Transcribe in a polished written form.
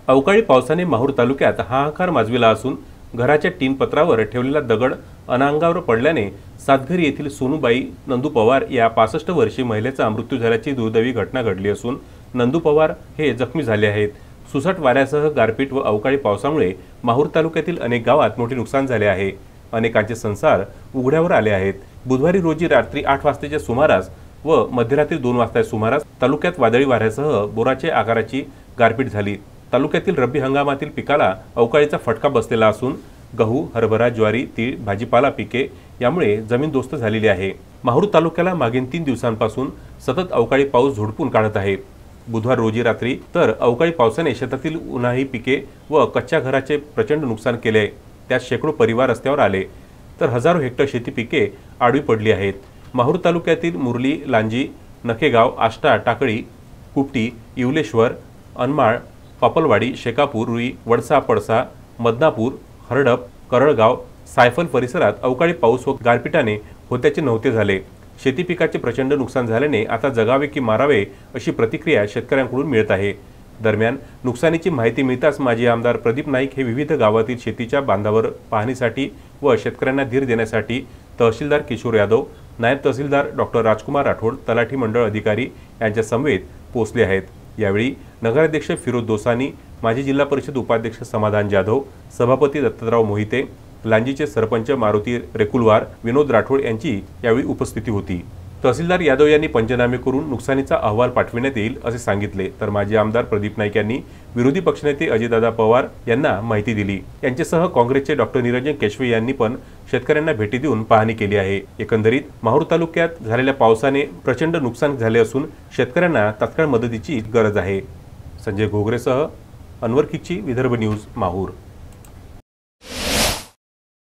अवकाळी पावसाने माहूर तालुक्यात हाहाकार माजविला असून घराच्या टीन पत्रावर ठेवलेला दगड अनांगावर पडल्याने सातघरी येथील सोनूबाई नंदू पवार या 65 वर्षीय महिलेचा मृत्यू झाल्याची दुर्दैवी घटना घडली असून नंदू पवार हे जखमी झाले आहेत। सुसट वाऱ्यासह गारपीट व अवकाळी पावसामुळे माहूर तालुक्यातील अनेक गावात मोठे नुकसान झाले आहे। अनेकांचे संसार उघड्यावर आले आहेत। बुधवारी रोजी रात्री 8 वाजताच्या सुमारास व मध्यरात्री 2 वाजता सुमारास तालुक्यात वादळी वाऱ्यासह बोराचे आकाराची गारपीट झाली। तालुक्यातील रब्बी हंगामातील पिकाला अवकाळीचा फटका बसलेला असून गहू, हरभरा, ज्वारी, तीळ, भाजीपाला पिके यामुळे जमीनदोस्त झालेली आहे। माहूर तालुक्याला मागील 3 दिवसांपासून सतत अवकाळी पाऊस झोडपून काढत आहे। बुधवार रोजी रात्री तर अवकाळी पावसाने शेतातील उन्हाळी पिके व कच्च्या घराचे प्रचंड नुकसान केले। त्यात शेकडो परिवार रस्त्यावर आले तर हजारो हेक्टर शेती पिके आडवी पडली आहेत। माहूर तालुक्यातील मुरली, लांजी, नखेगाव, आष्टा, टाकळी, कुपटी, इवलेश्वर, अनमाळ, पापलवाडी, शेकापूर, रुई, वडसा, पडसा, मदनापूर, हरडप, करळगाव, सायफल परिसरात अवकाळी पाऊस व गारपिटाने होत्याचे नव्हते झाले। शेती पिकाचे प्रचंड नुकसान झाल्याने आता जगावे की मारावे अशी प्रतिक्रिया शेतकऱ्यांकडून मिळत आहे। दरम्यान नुकसानीची माहिती मिळताच माजी आमदार प्रदीप नाईक हे विविध गावातील शेतीच्या बांधावर पाहणीसाठी व शेतकऱ्यांना धीर देण्यासाठी तहसीलदार किशोर यादव, नायब तहसीलदार डॉक्टर राजकुमार राठोड, तलाठी मंडळ अधिकारी यांच्या समवेत पोहोचले आहेत। यावेळी नगराध्यक्ष फिरोज दोसानी, माजी जिल्हा परिषद उपाध्यक्ष समाधान जाधव, सभापती दत्तराव मोहिते, लांजीचे सरपंच मारुती रेकुलवार, विनोद राठोड यांची यावेळी उपस्थिती होती। तहसीलदार यादव यांनी पंचनामे करून नुकसानीचा अहवाल पाठविण्यात येईल असे सांगितले तर माजी आमदार प्रदीप नाईक यांनी विरोधी पक्षनेते अजितदादा पवार यांना माहिती दिली। यांच्यासह काँग्रेसचे डॉक्टर निरंजन केशवे यांनी पण शेतकऱ्यांना भेटी देऊन पाहणी केली आहे। एकंदरीत माहूर तालुक्यात झालेल्या पावसाने प्रचंड नुकसान झाले असून शेतकऱ्यांना तात्काळ मदतीची गरज आहे। संजय घोगरेसह अनवर खिच्ची, विदर्भ न्यूज, माहूर।